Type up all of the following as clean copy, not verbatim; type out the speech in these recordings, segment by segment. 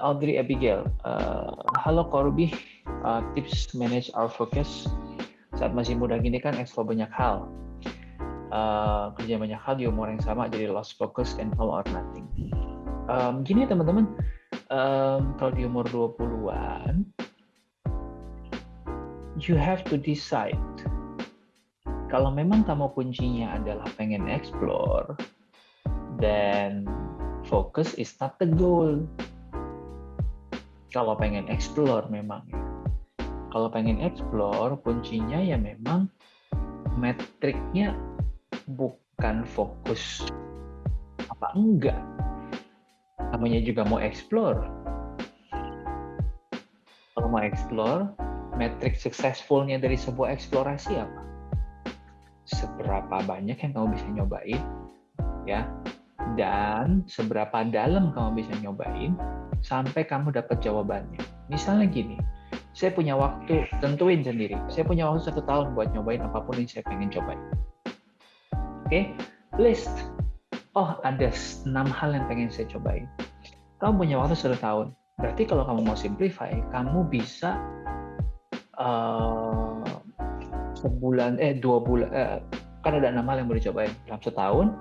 Audrey Abigail. Halo Corby, tips manage our focus. Saat masih muda gini kan explore banyak hal. Kerja banyak hal di umur yang sama, jadi lost focus and all or nothing. Gini teman-teman, kalau di umur 20-an, you have to decide. Kalau memang kamu kuncinya adalah pengen explore, then focus is not the goal. Kalau pengen explore memang ya. Kalau pengen explore, kuncinya ya memang metriknya bukan fokus apa enggak. Namanya juga mau explore. Kalau mau explore, metrik successfulnya dari sebuah eksplorasi apa? Seberapa banyak yang kamu bisa nyobain, ya, dan seberapa dalam kamu bisa nyobain sampai kamu dapat jawabannya. Misalnya gini, saya punya waktu, tentuin sendiri, saya punya waktu 1 tahun buat nyobain apapun yang saya pengen cobain. Oke, list. Oh, ada 6 hal yang pengen saya cobain. Kamu punya waktu 1 tahun. Berarti kalau kamu mau simplify, kamu bisa 2 bulan, kan ada 6 hal yang boleh cobain. Dalam setahun,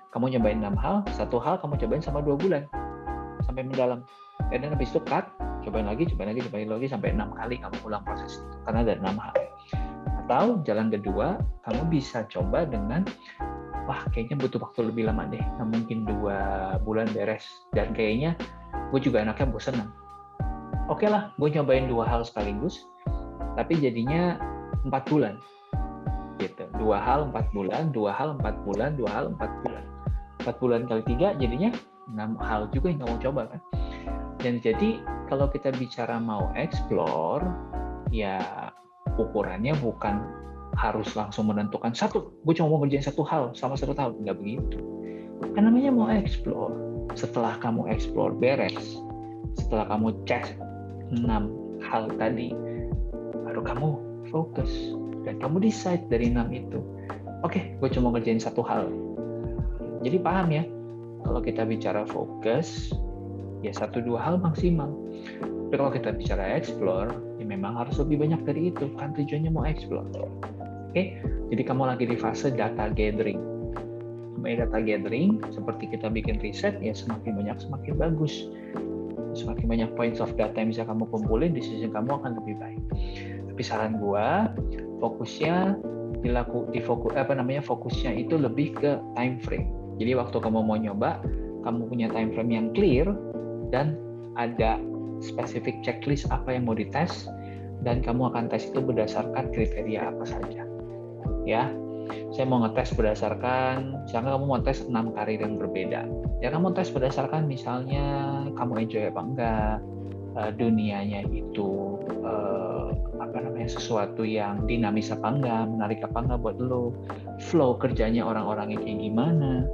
kamu nyobain 6 hal, 1 hal kamu cobain sama 2 bulan. Sampai mendalam. Dan habis itu cut, cobain lagi, sampai 6 kali kamu ulang proses itu. Karena ada 6 hal. Atau jalan kedua, kamu bisa coba dengan, wah kayaknya butuh waktu lebih lama deh. Nah, mungkin 2 bulan beres. Dan kayaknya gue juga anaknya bosenan. Oke lah, gue nyobain 2 hal sekaligus, tapi jadinya 4 bulan. Gitu. 2 hal 4 bulan, 2 hal 4 bulan, 2 hal 4 bulan. 4 bulan kali 3 jadinya 6 hal juga yang kamu coba kan. Dan jadi kalau kita bicara mau explore, ya ukurannya bukan harus langsung menentukan gue cuma mau ngerjain 1 hal sama 1 tahun, nggak begitu. Kan namanya mau explore. Setelah kamu explore beres, setelah kamu cek 6 hal tadi, baru kamu fokus dan kamu decide dari 6 itu. Oke, gue cuma ngerjain 1 hal. Jadi paham ya, kalau kita bicara fokus, ya 1-2 hal maksimal. Tapi kalau kita bicara explore, ya memang harus lebih banyak dari itu, kan tujuannya mau explore. Oke, jadi kamu lagi di fase data gathering. Data gathering, seperti kita bikin riset, ya semakin banyak semakin bagus. Semakin banyak points of data yang bisa kamu kumpulin, decision kamu akan lebih baik. Tapi saran gua, fokusnya fokusnya itu lebih ke time frame. Jadi waktu kamu mau nyoba, kamu punya time frame yang clear dan ada spesifik checklist apa yang mau dites, dan kamu akan tes itu berdasarkan kriteria apa saja. Ya, saya mau ngetes berdasarkan, misalnya kamu mau tes 6 karir yang berbeda. Ya kamu tes berdasarkan misalnya kamu enjoy apa enggak, dunianya itu sesuatu yang dinamis apa enggak, menarik apa enggak buat lo, flow kerjanya orang-orangnya kayak gimana,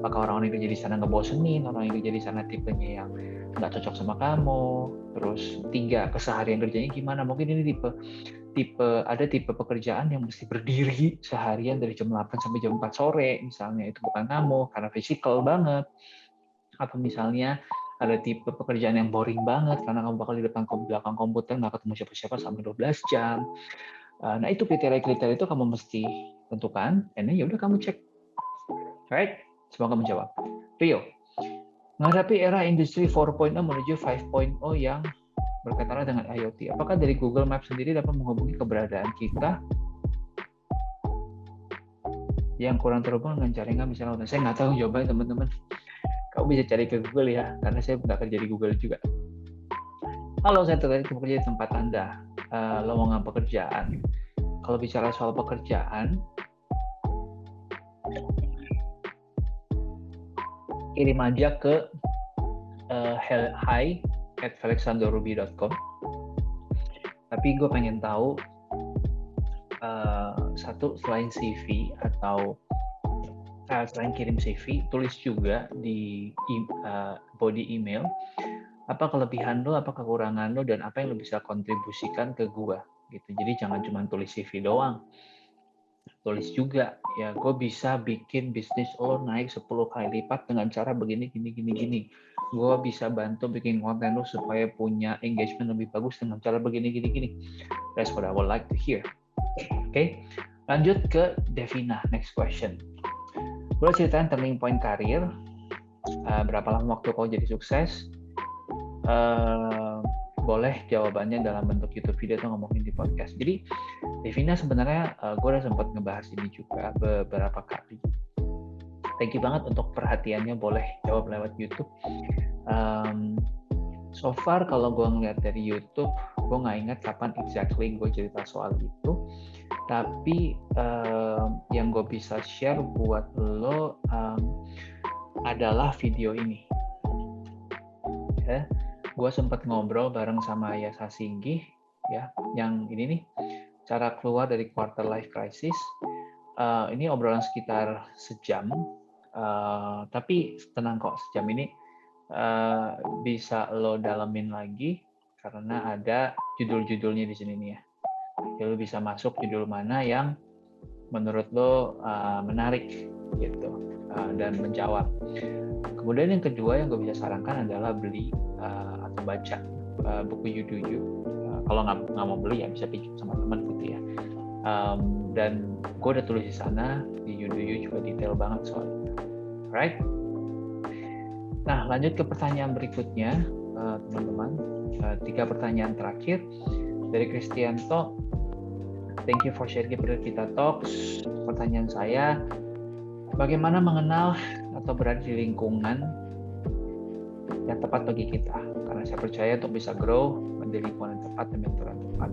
apakah orang-orang yang kerja di sana ngebosenin, orang yang kerja di sana tipenya yang nggak cocok sama kamu. Terus 3, keseharian kerjanya gimana, mungkin ini ada tipe pekerjaan yang mesti berdiri seharian dari jam 8 sampai jam 4 sore, misalnya itu bukan kamu karena fisikal banget. Atau misalnya ada tipe pekerjaan yang boring banget karena kamu bakal di belakang komputer nggak ketemu siapa-siapa sampai 12 jam. Nah itu kriteria-kriteria itu kamu mesti tentukan, dan ya udah kamu cek. Alright, semoga menjawab. Rio, menghadapi era industri 4.0 menuju 5.0 yang berkaitan dengan IoT, apakah dari Google Maps sendiri dapat menghubungi keberadaan kita yang kurang terhubung dengan jaringan misalnya? Saya nggak tahu jawabannya teman-teman. Kamu bisa cari ke Google ya, karena saya nggak kerja di Google juga. Halo, saya tertarik bekerja di tempat Anda. Lowongan pekerjaan. Kalau bicara soal pekerjaan, kirim aja ke hi@felixandoruby.com. Tapi gue pengen tahu, satu, selain CV atau selain kirim CV, tulis juga di body email apa kelebihan lo, apa kekurangan lo, dan apa yang lo bisa kontribusikan ke gua gitu. Jadi jangan cuma tulis CV doang. Tulis juga, ya gue bisa bikin bisnis lo naik 10 kali lipat dengan cara begini, gini. Gue bisa bantu bikin konten lo supaya punya engagement lebih bagus dengan cara begini, gini. That's what I would like to hear. Oke, lanjut ke Devina, next question. Boleh ceritain turning point karir, berapa lama waktu kau jadi sukses? Boleh jawabannya dalam bentuk YouTube video atau ngomongin di podcast. Jadi Devina sebenarnya gue udah sempat ngebahas ini juga beberapa kali. Thank you banget untuk perhatiannya, boleh jawab lewat YouTube. So far kalau gue ngeliat dari YouTube, gue nggak ingat kapan exactly gue cerita soal itu. Tapi yang gue bisa share buat lo adalah video ini. Ya, gue sempat ngobrol bareng sama Yasa Singgih, ya, yang ini nih, cara keluar dari quarter life crisis. Ini obrolan sekitar sejam, tapi tenang kok, sejam ini bisa lo dalemin lagi karena ada judul-judulnya di sini nih ya. Jadi lo bisa masuk judul mana yang menurut lo menarik gitu dan menjawab. Kemudian yang kedua yang gue bisa sarankan adalah beli atau baca buku You Do You. Kalau nggak mau beli ya bisa pinjam sama teman gitu ya. Dan gue udah tulis di sana, di You Do You juga detail banget soal itu. Alright? Nah, lanjut ke pertanyaan berikutnya, teman-teman. 3 pertanyaan terakhir dari Kristianto. Thank you for sharing Kita Talks. Pertanyaan saya, bagaimana mengenal atau berada di lingkungan yang tepat bagi kita? Karena saya percaya untuk bisa grow, di lingkungan yang tepat dan mentor yang tepat.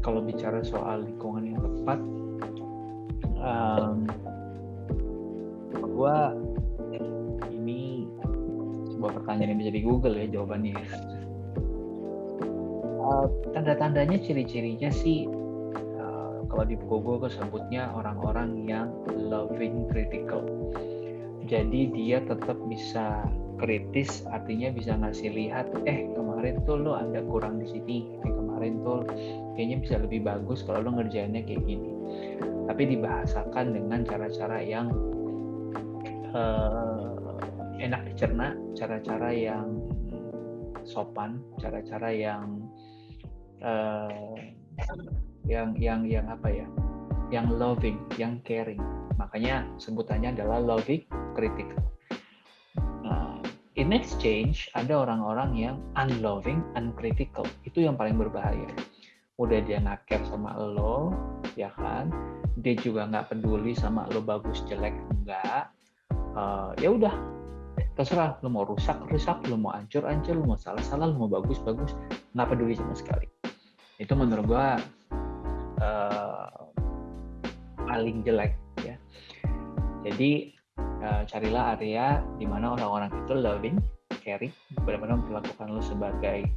Kalau bicara soal lingkungan yang tepat, gue ini sebuah pertanyaan yang bisa di Google ya jawabannya. Tanda-tandanya, ciri-cirinya sih, kalau di buku gue sebutnya orang-orang yang loving critical. Jadi dia tetap bisa kritis, artinya bisa ngasih lihat, kemarin tuh lo ada kurang di sini, kemarin tuh kayaknya bisa lebih bagus kalau lo ngerjainnya kayak gini. Tapi dibahasakan dengan cara-cara yang enak dicerna, cara-cara yang sopan, cara-cara yang apa ya, yang loving, yang caring. Makanya sebutannya adalah loving critical. In exchange, ada orang-orang yang unloving, uncritical. Itu yang paling berbahaya. Udah dia nggak care sama lo, ya kan? Dia juga nggak peduli sama lo bagus jelek enggak. Ya udah, terserah. Lo mau rusak, lo mau hancur, lo mau salah, lo mau bagus, nggak peduli sama sekali. Itu menurut gua paling jelek ya. Jadi carilah area di mana orang-orang itu loving, caring, benar-benar memperlakukan lo sebagai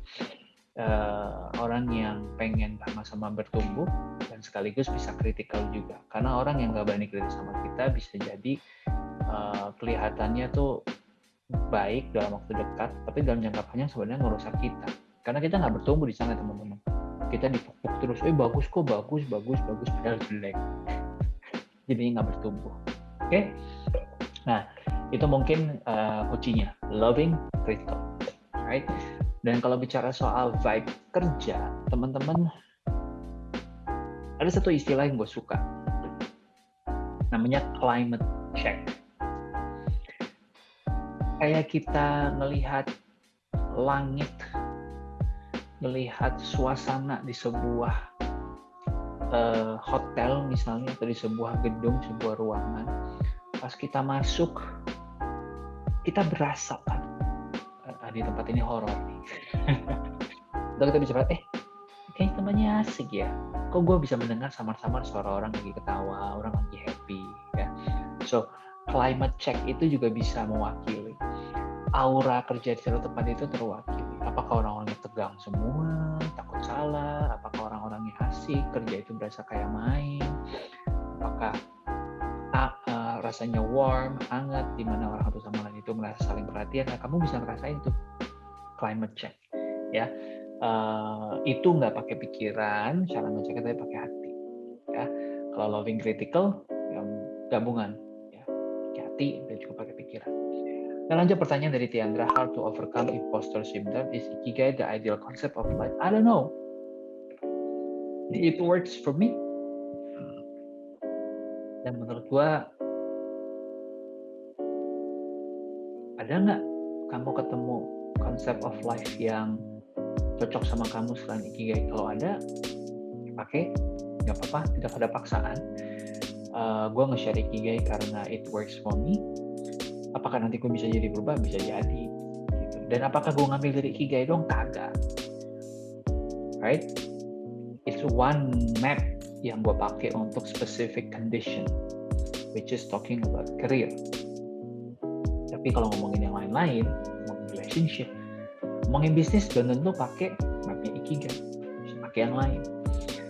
orang yang pengen sama-sama bertumbuh dan sekaligus bisa kritikal juga. Karena orang yang nggak berani kritis sama kita bisa jadi kelihatannya tuh baik dalam waktu dekat, tapi dalam jangka panjang sebenarnya ngerusak kita. Karena kita nggak bertumbuh di sana, teman-teman. Kita dipupuk terus, bagus kok, bagus, padahal jelek. Jadinya nggak bertumbuh. Oke? Nah, itu mungkin kuncinya, loving, critical. Right? Dan kalau bicara soal vibe kerja, teman-teman, ada satu istilah yang gue suka. Namanya climate check. Kayak kita melihat langit, melihat suasana di sebuah hotel misalnya, atau di sebuah gedung, sebuah ruangan. Pas kita masuk, kita berasa kan, di tempat ini horor nih. Lalu kita bisa lihat, kayaknya tempatnya asik ya. Kok gue bisa mendengar samar-samar suara orang lagi ketawa, orang lagi happy ya. So, climate check itu juga bisa mewakili aura kerja di satu tempat itu terwakili. Apakah orang-orangnya tegang semua, takut salah? Apakah orang-orangnya asik, kerja itu berasa kayak main? Apakah rasanya warm, hangat, di mana orang satu sama lain itu merasa saling perhatian? Nah, kamu bisa ngerasain itu climate check, ya. Itu nggak pakai pikiran, cara ngeceknya tapi pakai hati. ya. Kalau loving critical, yang gabungan, ya, pakai hati dan juga pakai pikiran. Dan lanjut pertanyaan dari Tiandra, how to overcome imposter syndrome? Is Ikigai the ideal concept of life? I don't know. It works for me. Dan menurut gua, ada nggak kamu ketemu konsep of life yang cocok sama kamu selain Ikigai? Kalau ada, pakai, nggak apa-apa, tidak ada paksaan. Gue nge-share Ikigai karena it works for me. Apakah nanti gue bisa jadi berubah? Bisa jadi. Gitu. Dan apakah gue ngambil dari Ikigai dong? Kagak. Right? It's one map yang gue pakai untuk specific condition, which is talking about career. Tapi kalau ngomongin yang lain-lain, ngomongin relationship, ngomongin bisnis, belum tentu pakai mapnya Ikigai. Bisa pakai yang lain.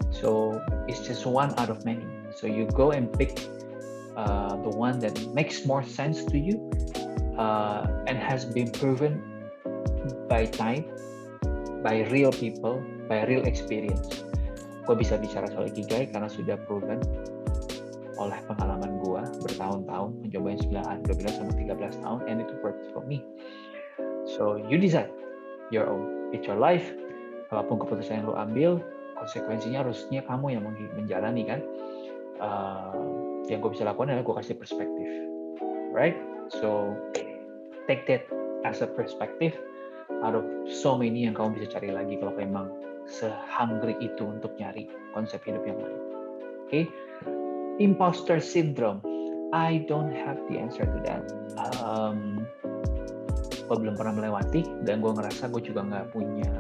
So it's just one out of many. So you go and pick the one that makes more sense to you and has been proven by time, by real people, by real experience. Gue bisa bicara soal Ikigai karena sudah proven oleh pengalaman gue bertahun-tahun, mencobain 12 sampai 13 tahun, and it works for me. So you decide your own. It's your life. Apapun keputusan yang lo ambil, konsekuensinya harusnya kamu yang menjalani kan. Yang gue bisa lakukan adalah gue kasih perspektif, right? So take that as a perspective out of so many yang kamu bisa cari lagi kalau memang se-hungry itu untuk nyari konsep hidup yang lain. Okay? Imposter syndrome, I don't have the answer to that. Gue belum pernah melewati dan gue ngerasa gue juga nggak punya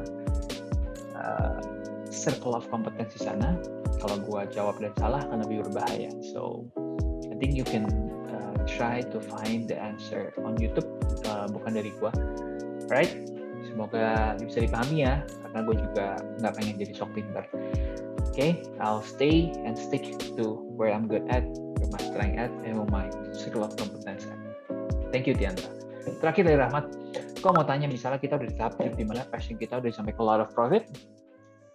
circle of competence di sana. Kalau gue jawab dan salah akan lebih berbahaya. So I think you can try to find the answer on YouTube, bukan dari gue, right? Semoga bisa dipahami ya, karena gue juga nggak pengen jadi sok pintar. Okay, I'll stay and stick to where I'm good at, where my strength at, and where my circle of competence at. Thank you, Tiandra. Terakhir dari Rahmat, kau mau tanya, misalnya kita udah di tahap di mana passion kita udah sampai ke lot of profit,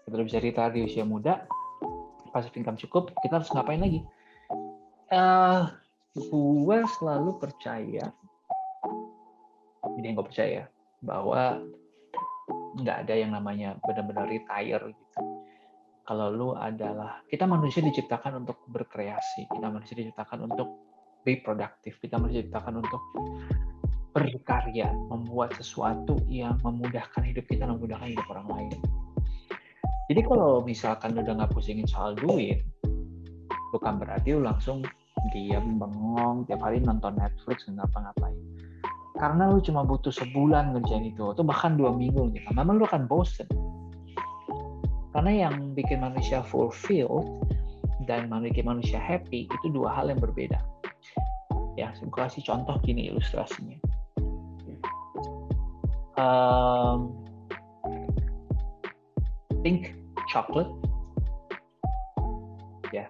kita udah bisa retire di usia muda, passive income cukup, kita harus ngapain lagi? Gue selalu percaya, ini yang gue percaya, bahwa nggak ada yang namanya benar-benar retire gitu. Kalau lu adalah, kita manusia diciptakan untuk berkreasi, kita manusia diciptakan untuk be productive, kita manusia diciptakan untuk berkarya, membuat sesuatu yang memudahkan hidup kita, memudahkan hidup orang lain. Jadi kalau misalkan lu udah nggak pusingin soal duit, bukan berarti lu langsung diam, bengong, tiap hari nonton Netflix, nggak ngapa-ngapain. Karena lu cuma butuh sebulan ngerjain itu, atau bahkan 2 minggu gitu. Memang lu akan bosen. Karena yang bikin manusia fulfilled dan bikin manusia happy itu dua hal yang berbeda. Ya, saya kasih contoh gini ilustrasinya. Think chocolate. Ya.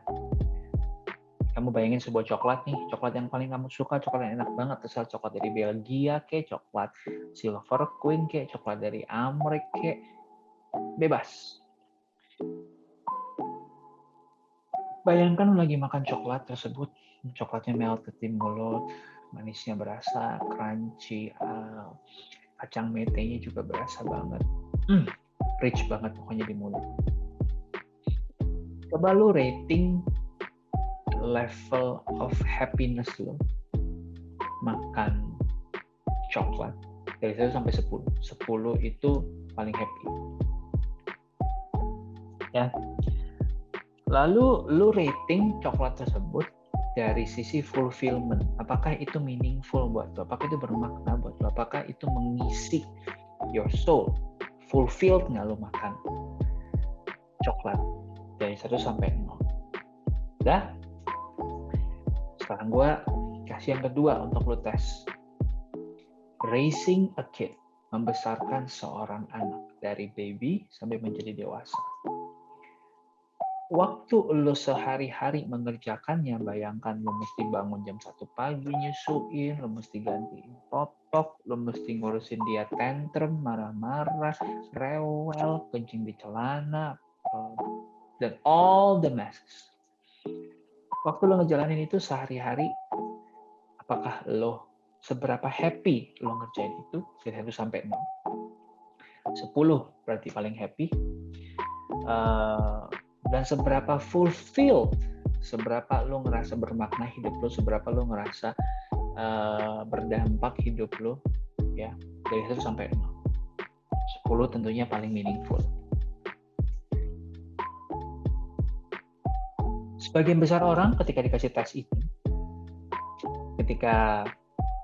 Kamu bayangin sebuah coklat nih, coklat yang paling kamu suka, coklat yang enak banget, terserah coklat dari Belgia kek, coklat Silver Queen kek, coklat dari Amerika kek, bebas. Bayangkan lagi makan coklat tersebut, coklatnya melted di mulut, manisnya berasa, crunchy, kacang metenya juga berasa banget, rich banget pokoknya di mulut. Coba lu rating level of happiness lo makan coklat dari 1 sampai 10. 10 itu paling happy. Ya. Lalu lu rating coklat tersebut dari sisi fulfillment. Apakah itu meaningful buat lo? Apakah itu bermakna buat lo? Apakah itu mengisi your soul? Fulfilled nggak lo makan coklat dari 1 sampai 0? Udah? Sekarang gue kasih yang kedua untuk lo tes. Raising a kid. Membesarkan seorang anak dari baby sampai menjadi dewasa. Waktu lo sehari-hari mengerjakannya, bayangkan lo mesti bangun jam 1 pagi nyusuin, lo mesti gantiin popok, lo mesti ngurusin dia tantrum, marah-marah, rewel, kencing di celana, dan all the messes. Waktu lo ngejalanin itu sehari-hari, apakah lo seberapa happy lo ngerjain itu dari 1 sampai 0? 10 berarti paling happy. Dan seberapa fulfilled, seberapa lo ngerasa bermakna hidup lo, seberapa lo ngerasa berdampak hidup lo, ya, dari 1 sampai 0. 10 tentunya paling meaningful. Sebagian besar orang ketika dikasih tes ini, ketika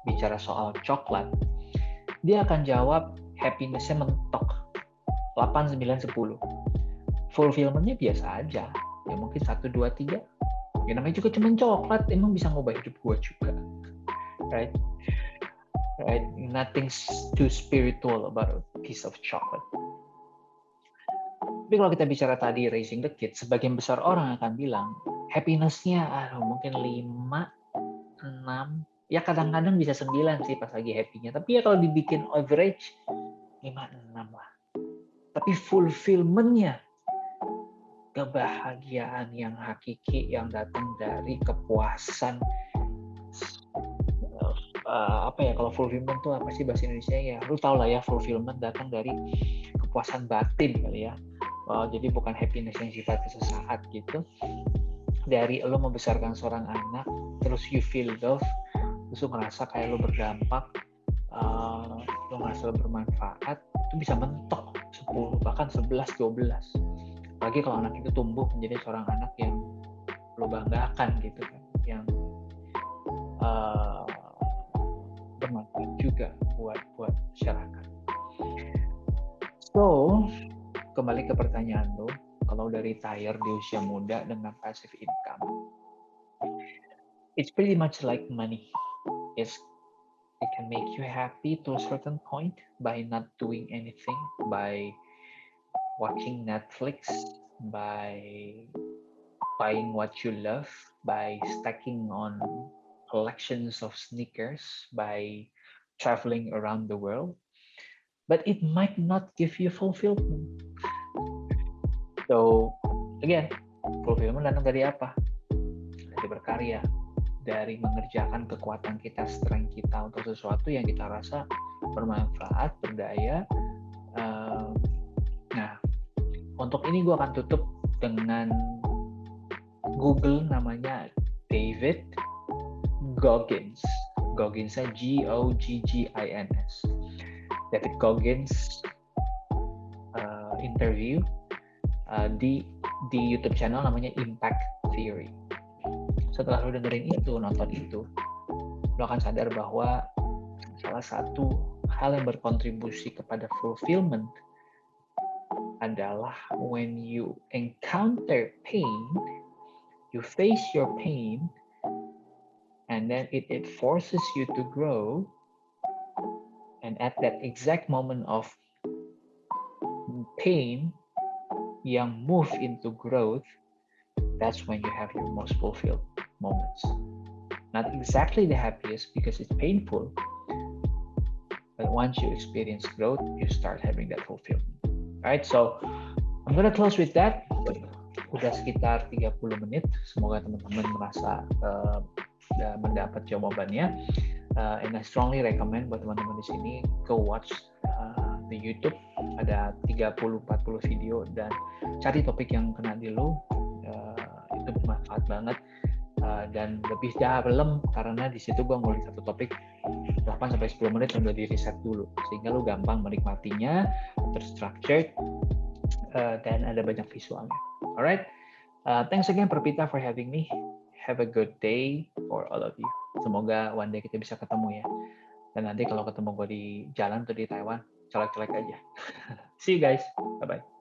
bicara soal coklat, dia akan jawab happiness-nya mentok 8, 9, 10. Fulfillment-nya biasa aja, ya mungkin 1, 2, 3. Ya namanya juga cuma coklat, emang bisa ngubah hidup gue juga, right? Nothing too spiritual about a piece of chocolate. Tapi kalau kita bicara tadi raising the kids, sebagian besar orang akan bilang happiness-nya mungkin 5, 6, ya kadang-kadang bisa 9 sih pas lagi happy-nya. Tapi ya kalau dibikin average 5, 6 lah. Tapi fulfillment-nya, kebahagiaan yang hakiki yang datang dari kepuasan, kalau fulfillment tuh apa sih bahasa Indonesia ya? Lu tau lah ya, fulfillment datang dari kepuasan batin kali ya. Jadi bukan happiness yang sifatnya sesaat gitu. Dari lo membesarkan seorang anak, terus you feel love, terus lo ngerasa kayak lo berdampak, lo ngerasa lo bermanfaat, itu bisa mentok 10, bahkan 11, 12. Apalagi kalau anak itu tumbuh menjadi seorang anak yang lo banggakan gitu kan, yang bermanfaat juga buat masyarakat. So, kembali ke pertanyaan lo, kalau udah retire di usia muda dengan passive income, it's pretty much like money. It can make you happy to a certain point by not doing anything, by watching Netflix, by buying what you love, by stacking on collections of sneakers, by traveling around the world. But it might not give you fulfillment. So, again, fulfillment datang dari apa? Dari berkarya, dari mengerjakan kekuatan kita, strength kita untuk sesuatu yang kita rasa bermanfaat, berdaya. Nah, untuk ini gue akan tutup dengan Google namanya David Goggins. Gogginsnya Goggins. David Goggins interview di YouTube channel namanya Impact Theory. Setelah lo dengerin itu, nonton itu, lo akan sadar bahwa salah satu hal yang berkontribusi kepada fulfillment adalah when you encounter pain, you face your pain, and then it forces you to grow, and at that exact moment of pain yang move into growth, that's when you have your most fulfilled moments. Not exactly the happiest because it's painful, but once you experience growth, you start having that fulfillment. Alright, so I'm gonna close with that. Udah sekitar 30 menit. Semoga teman-teman merasa mendapat jawabannya. And I strongly recommend buat teman-teman di sini go watch di YouTube. Ada 30-40 video dan cari topik yang kena di lo. Itu bermanfaat banget. Dan lebih dalam karena di situ gue ngulik satu topik 8-10 menit yang udah di riset dulu sehingga lo gampang menikmatinya, terstructured, dan ada banyak visualnya. Alright, thanks again Perpita for having me. Have a good day for all of you. Semoga one day kita bisa ketemu ya. Dan nanti kalau ketemu gue di jalan atau di Taiwan, colek-colek aja. See you guys. Bye-bye.